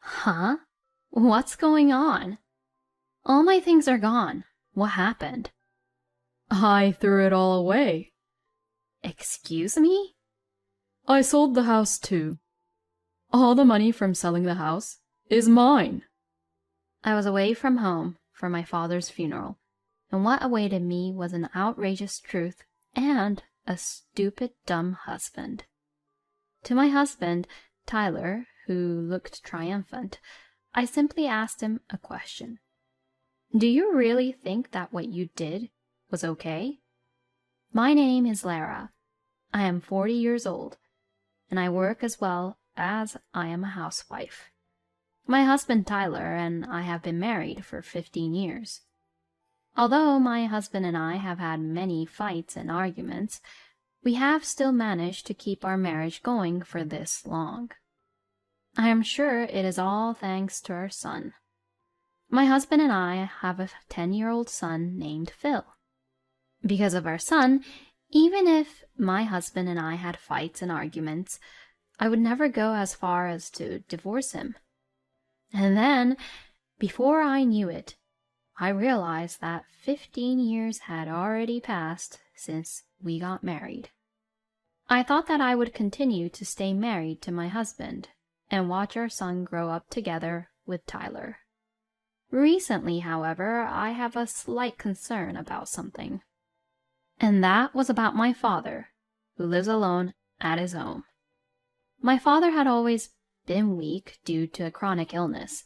Huh? What's going on? All my things are gone. What happened? I threw it all away. Excuse me? I sold the house too. All the money from selling the house is mine. I was away from home for my father's funeral, and what awaited me was an outrageous truth and a stupid, dumb husband. To my husband, Tyler, who looked triumphant, I simply asked him a question. Do you really think that what you did was okay? My name is Lara. I am 40 years old, and I work as well as I am a housewife. My husband Tyler and I have been married for 15 years. Although my husband and I have had many fights and arguments, we have still managed to keep our marriage going for this long. I am sure it is all thanks to our son. My husband and I have a 10-year-old son named Phil. Because of our son, even if my husband and I had fights and arguments, I would never go as far as to divorce him. And then, before I knew it, I realized that 15 years had already passed since we got married. I thought that I would continue to stay married to my husband and watch our son grow up together with Tyler. Recently, however, I have a slight concern about something. And that was about my father, who lives alone at his home. My father had always been weak due to a chronic illness,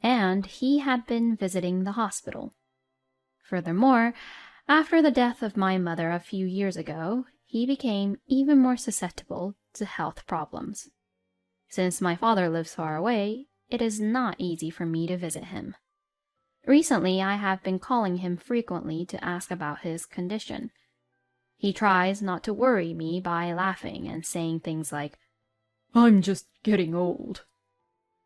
and he had been visiting the hospital. Furthermore, after the death of my mother a few years ago, he became even more susceptible to health problems. Since my father lives far away, it is not easy for me to visit him. Recently, I have been calling him frequently to ask about his condition. He tries not to worry me by laughing and saying things like, I'm just getting old.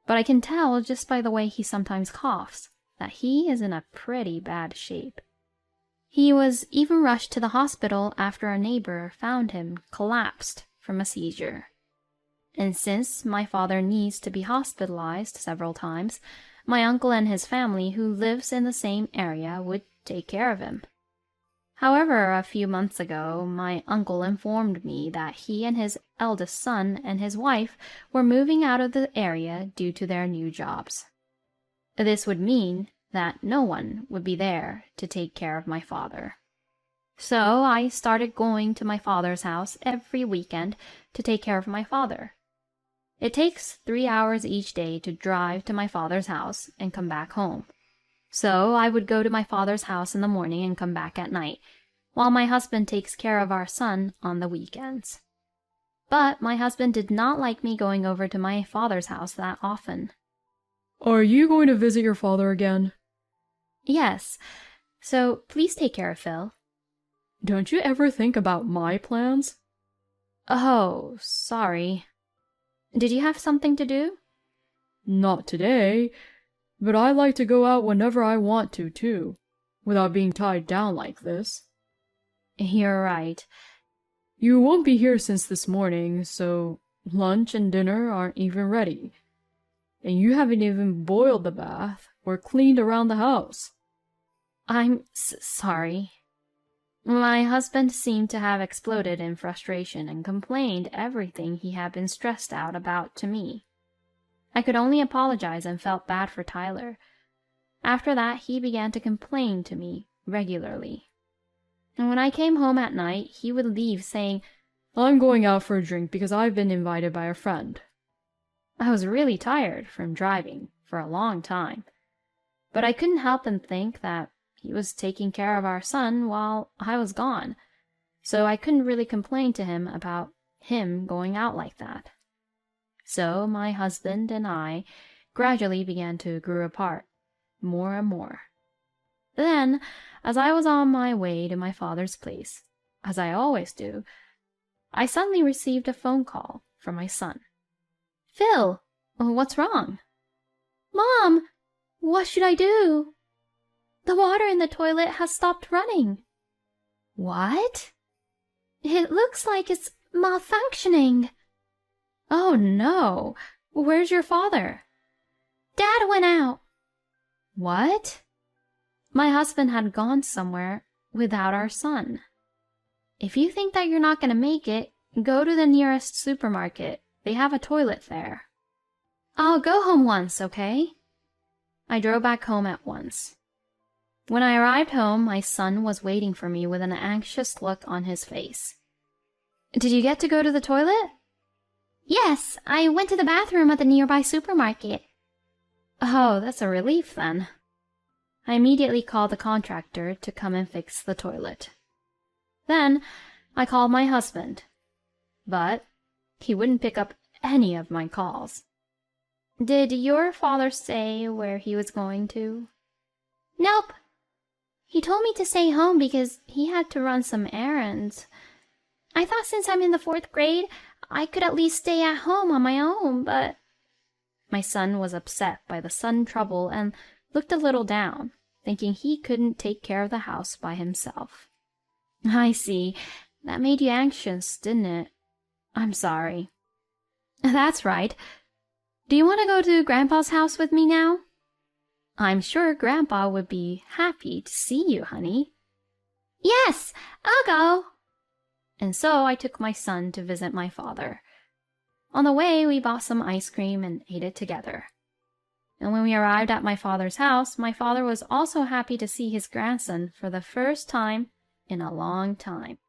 But I can tell just by the way he sometimes coughs that he is in a pretty bad shape. He was even rushed to the hospital after a neighbor found him collapsed from a seizure. And since my father needs to be hospitalized several times, my uncle and his family, who lives in the same area, would take care of him. However, a few months ago, my uncle informed me that he and his eldest son and his wife were moving out of the area due to their new jobs. This would mean that no one would be there to take care of my father. So I started going to my father's house every weekend to take care of my father. It takes 3 hours each day to drive to my father's house and come back home. So I would go to my father's house in the morning and come back at night, while my husband takes care of our son on the weekends. But my husband did not like me going over to my father's house that often. Are you going to visit your father again? Yes, so please take care of Phil. Don't you ever think about my plans? Oh, sorry. Did you have something to do? Not today, but I like to go out whenever I want to, too, without being tied down like this. You're right. You won't be here since this morning, so lunch and dinner aren't even ready. And you haven't even boiled the bath or cleaned around the house. I'm sorry. My husband seemed to have exploded in frustration and complained everything he had been stressed out about to me. I could only apologize and felt bad for Tyler. After that, he began to complain to me regularly. And when I came home at night, he would leave saying, I'm going out for a drink because I've been invited by a friend. I was really tired from driving for a long time, but I couldn't help but think that he was taking care of our son while I was gone, so I couldn't really complain to him about him going out like that. So my husband and I gradually began to grow apart, more and more. Then, as I was on my way to my father's place, as I always do, I suddenly received a phone call from my son. Phil, what's wrong? Mom, what should I do? The water in the toilet has stopped running. What? It looks like it's malfunctioning. Oh no, where's your father? Dad went out. What? My husband had gone somewhere without our son. If you think that you're not going to make it, go to the nearest supermarket. They have a toilet there. I'll go home once, okay? I drove back home at once. When I arrived home, my son was waiting for me with an anxious look on his face. Did you get to go to the toilet? Yes, I went to the bathroom at the nearby supermarket. Oh, that's a relief then. I immediately called the contractor to come and fix the toilet. Then I called my husband, but he wouldn't pick up any of my calls. Did your father say where he was going to? Nope. He told me to stay home because he had to run some errands. I thought since I'm in the 4th grade, I could at least stay at home on my own, but... My son was upset by the sudden trouble and looked a little down, thinking he couldn't take care of the house by himself. I see. That made you anxious, didn't it? I'm sorry. That's right. Do you want to go to Grandpa's house with me now? I'm sure Grandpa would be happy to see you, honey. Yes, I'll go. And so I took my son to visit my father. On the way, we bought some ice cream and ate it together. And when we arrived at my father's house, my father was also happy to see his grandson for the first time in a long time.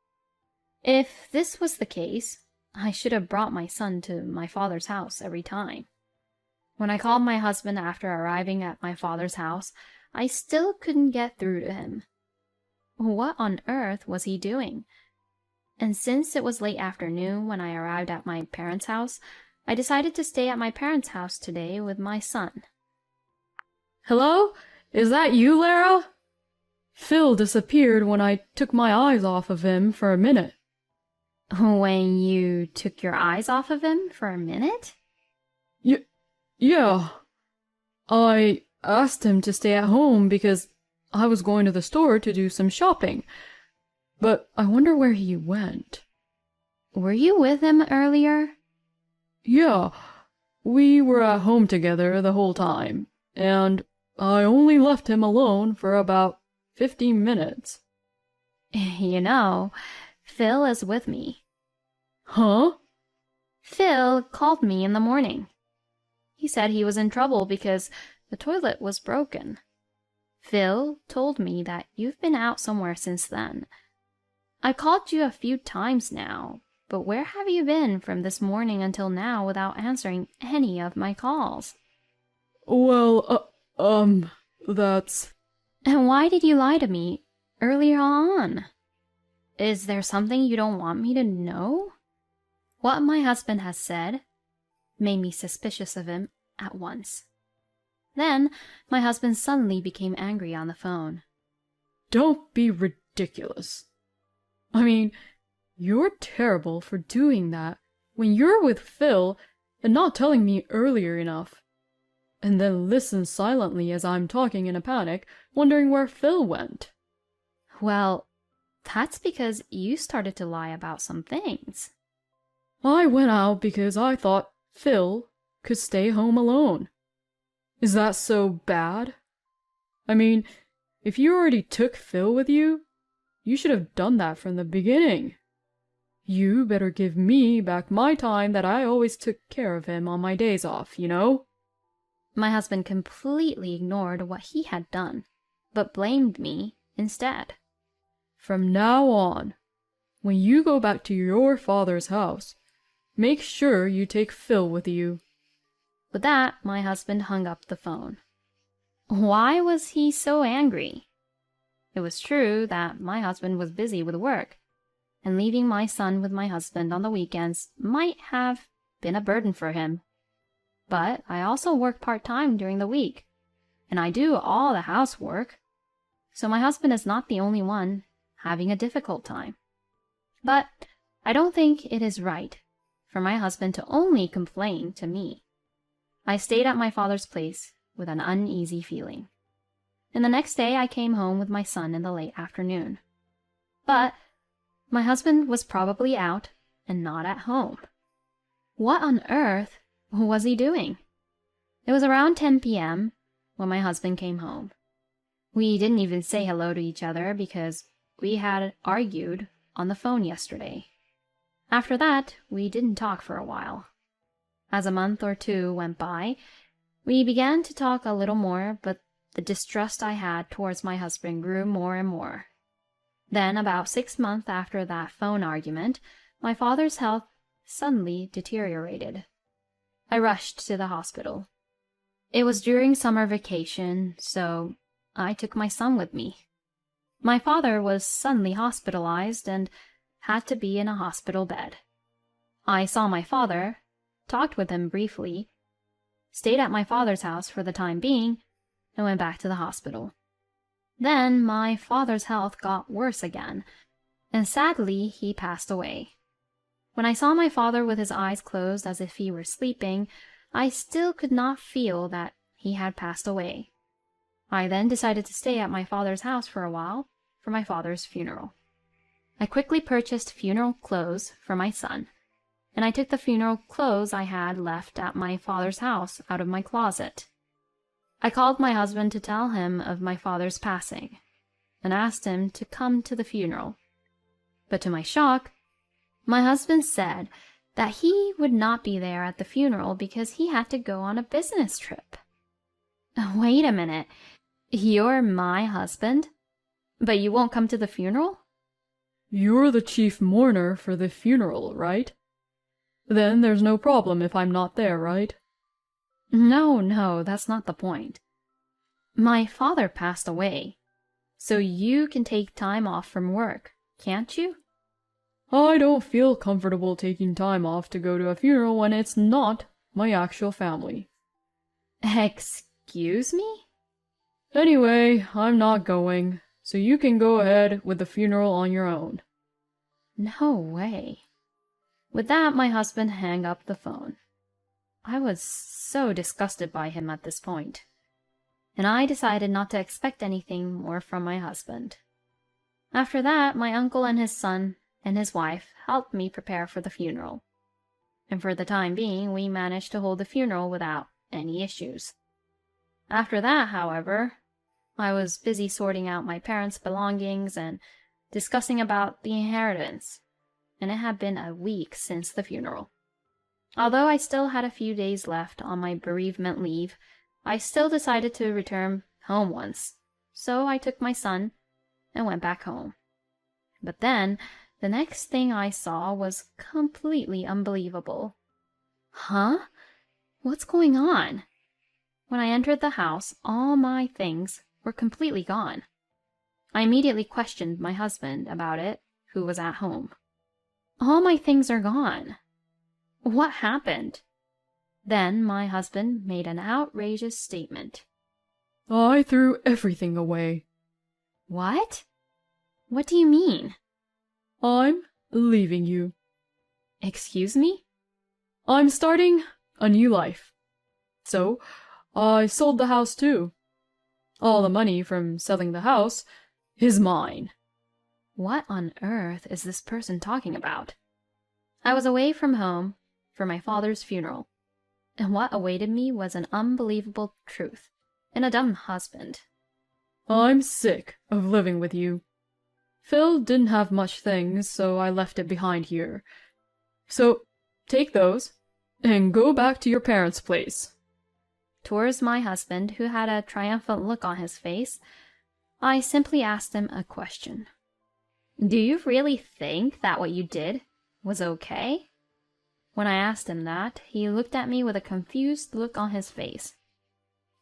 If this was the case, I should have brought my son to my father's house every time. When I called my husband after arriving at my father's house, I still couldn't get through to him. What on earth was he doing? And since it was late afternoon when I arrived at my parents' house, I decided to stay at my parents' house today with my son. Hello? Is that you, Lara? Phil disappeared when I took my eyes off of him for a minute. When you took your eyes off of him for a minute? Yeah. I asked him to stay at home because I was going to the store to do some shopping. But I wonder where he went. Were you with him earlier? Yeah, we were at home together the whole time, and I only left him alone for about 15 minutes. You know, Phil is with me. Huh? Phil called me in the morning. He said he was in trouble because the toilet was broken. Phil told me that you've been out somewhere since then. I called you a few times now, but where have you been from this morning until now without answering any of my calls? Well, that's... And why did you lie to me earlier on? Is there something you don't want me to know? What my husband has said made me suspicious of him at once. Then my husband suddenly became angry on the phone. Don't be ridiculous. I mean, you're terrible for doing that when you're with Phil and not telling me earlier enough. And then listen silently as I'm talking in a panic, wondering where Phil went. Well, that's because you started to lie about some things. I went out because I thought Phil could stay home alone. Is that so bad? I mean, if you already took Phil with you, you should have done that from the beginning. You better give me back my time that I always took care of him on my days off, you know? My husband completely ignored what he had done, but blamed me instead. From now on, when you go back to your father's house, make sure you take Phil with you. With that, my husband hung up the phone. Why was he so angry? It was true that my husband was busy with work, and leaving my son with my husband on the weekends might have been a burden for him. But I also work part-time during the week, and I do all the housework, so my husband is not the only one having a difficult time. But I don't think it is right for my husband to only complain to me. I stayed at my father's place with an uneasy feeling. And the next day I came home with my son in the late afternoon. But my husband was probably out and not at home. What on earth was he doing? It was around 10 p.m. when my husband came home. We didn't even say hello to each other because we had argued on the phone yesterday. After that, we didn't talk for a while. As a month or two went by, we began to talk a little more, but the distrust I had towards my husband grew more and more. Then, about 6 months after that phone argument, my father's health suddenly deteriorated. I rushed to the hospital. It was during summer vacation, so I took my son with me. My father was suddenly hospitalized and had to be in a hospital bed. I saw my father, talked with him briefly, stayed at my father's house for the time being, and went back to the hospital. Then my father's health got worse again, and sadly he passed away. When I saw my father with his eyes closed as if he were sleeping, I still could not feel that he had passed away. I then decided to stay at my father's house for a while for my father's funeral. I quickly purchased funeral clothes for my son, and I took the funeral clothes I had left at my father's house out of my closet. I called my husband to tell him of my father's passing, and asked him to come to the funeral. But to my shock, my husband said that he would not be there at the funeral because he had to go on a business trip. Wait a minute, you're my husband, but you won't come to the funeral? You're the chief mourner for the funeral, right? Then there's no problem if I'm not there, right? No, that's not the point. My father passed away, so you can take time off from work, can't you? I don't feel comfortable taking time off to go to a funeral when it's not my actual family. Excuse me? Anyway, I'm not going, so you can go ahead with the funeral on your own. No way. With that, my husband hung up the phone. I was so disgusted by him at this point, and I decided not to expect anything more from my husband. After that, my uncle and his son and his wife helped me prepare for the funeral, and for the time being, we managed to hold the funeral without any issues. After that, however, I was busy sorting out my parents' belongings and discussing about the inheritance, and it had been a week since the funeral. Although I still had a few days left on my bereavement leave, I still decided to return home once, so I took my son and went back home. But then, the next thing I saw was completely unbelievable. Huh? What's going on? When I entered the house, all my things were completely gone. I immediately questioned my husband about it, who was at home. All my things are gone. What happened? Then my husband made an outrageous statement. I threw everything away. What? What do you mean? I'm leaving you. Excuse me? I'm starting a new life. So, I sold the house too. All the money from selling the house is mine. What on earth is this person talking about? I was away from home for my father's funeral, and what awaited me was an unbelievable truth and a dumb husband. I'm sick of living with you. Phil didn't have much things, so I left it behind here. So, take those, and go back to your parents' place. Towards my husband, who had a triumphant look on his face, I simply asked him a question. Do you really think that what you did was okay? When I asked him that, he looked at me with a confused look on his face.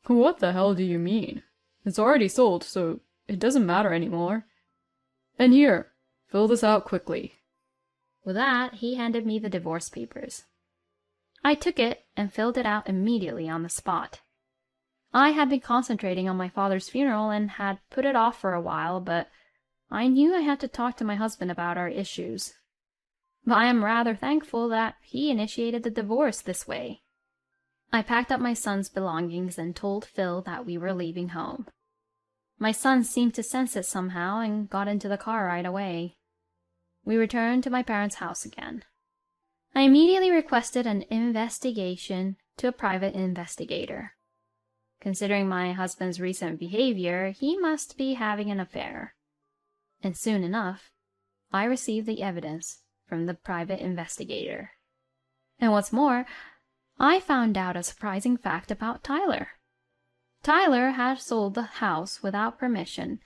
What the hell do you mean? It's already sold, so it doesn't matter anymore. And here, fill this out quickly. With that, he handed me the divorce papers. I took it and filled it out immediately on the spot. I had been concentrating on my father's funeral and had put it off for a while, but I knew I had to talk to my husband about our issues. But I am rather thankful that he initiated the divorce this way. I packed up my son's belongings and told Phil that we were leaving home. My son seemed to sense it somehow and got into the car right away. We returned to my parents' house again. I immediately requested an investigation to a private investigator. Considering my husband's recent behavior, he must be having an affair. And soon enough, I received the evidence from the private investigator. And what's more, I found out a surprising fact about Tyler. Tyler had sold the house without permission,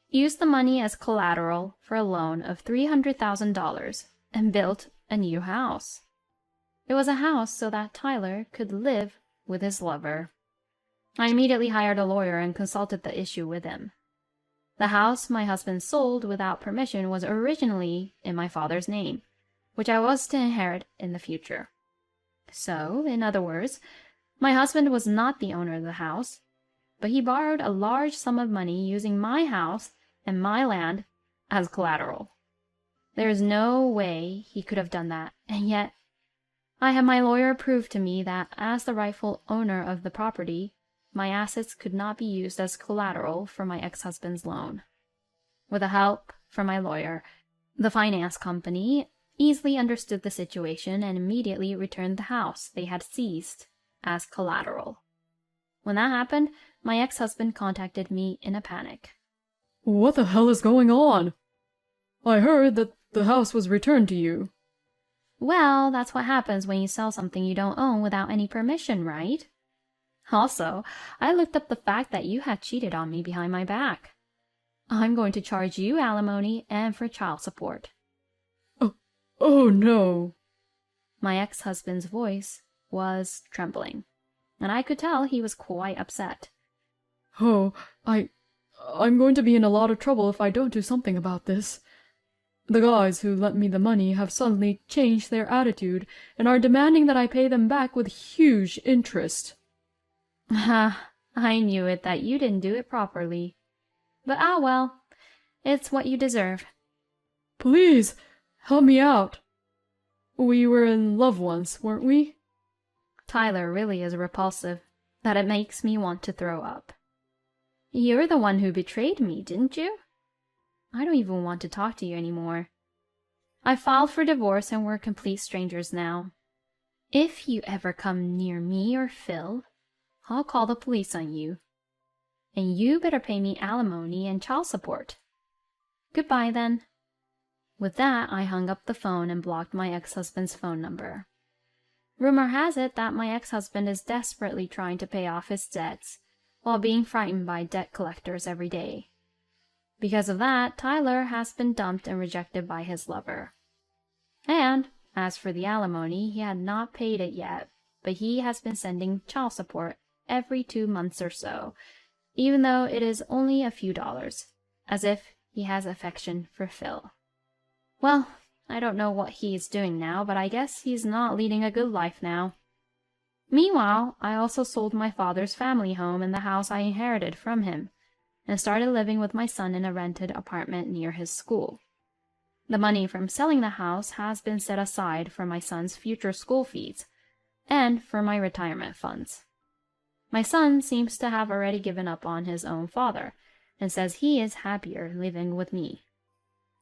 used the money as collateral for a loan of $300,000, and built a new house. It was a house so that Tyler could live with his lover. I immediately hired a lawyer and consulted the issue with him. The house my husband sold without permission was originally in my father's name, which I was to inherit in the future. So, in other words, my husband was not the owner of the house, but he borrowed a large sum of money using my house and my land as collateral. There is no way he could have done that, and yet I had my lawyer prove to me that as the rightful owner of the property, my assets could not be used as collateral for my ex-husband's loan. With the help from my lawyer, the finance company easily understood the situation and immediately returned the house they had seized as collateral. When that happened, my ex-husband contacted me in a panic. What the hell is going on? I heard that the house was returned to you. Well, that's what happens when you sell something you don't own without any permission, right? Also, I looked up the fact that you had cheated on me behind my back. I'm going to charge you alimony and for child support. Oh no. My ex-husband's voice was trembling, and I could tell he was quite upset. Oh, I'm going to be in a lot of trouble if I don't do something about this. The guys who lent me the money have suddenly changed their attitude and are demanding that I pay them back with huge interest. I knew it that you didn't do it properly. But well, it's what you deserve. Please, help me out. We were in love once, weren't we? Tyler really is repulsive, that it makes me want to throw up. You're the one who betrayed me, didn't you? I don't even want to talk to you anymore. I filed for divorce and we're complete strangers now. If you ever come near me or Phil, I'll call the police on you. And you better pay me alimony and child support. Goodbye, then. With that, I hung up the phone and blocked my ex-husband's phone number. Rumor has it that my ex-husband is desperately trying to pay off his debts while being frightened by debt collectors every day. Because of that, Tyler has been dumped and rejected by his lover. And, as for the alimony, he had not paid it yet, but he has been sending child support every 2 months or so, even though it is only a few dollars, as if he has affection for Phil. Well, I don't know what he is doing now, but I guess he's not leading a good life now. Meanwhile, I also sold my father's family home and the house I inherited from him, and started living with my son in a rented apartment near his school. The money from selling the house has been set aside for my son's future school fees and for my retirement funds. My son seems to have already given up on his own father and says he is happier living with me.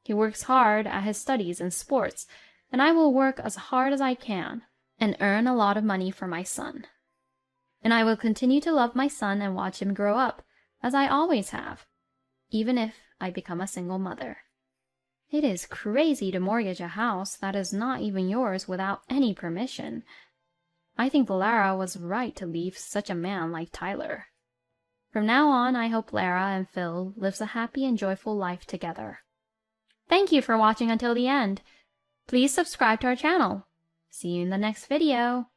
He works hard at his studies and sports, and I will work as hard as I can and earn a lot of money for my son. And I will continue to love my son and watch him grow up, as I always have, even if I become a single mother. It is crazy to mortgage a house that is not even yours without any permission. I think Lara was right to leave such a man like Tyler. From now on, I hope Lara and Phil lives a happy and joyful life together. Thank you for watching until the end. Please subscribe to our channel. See you in the next video.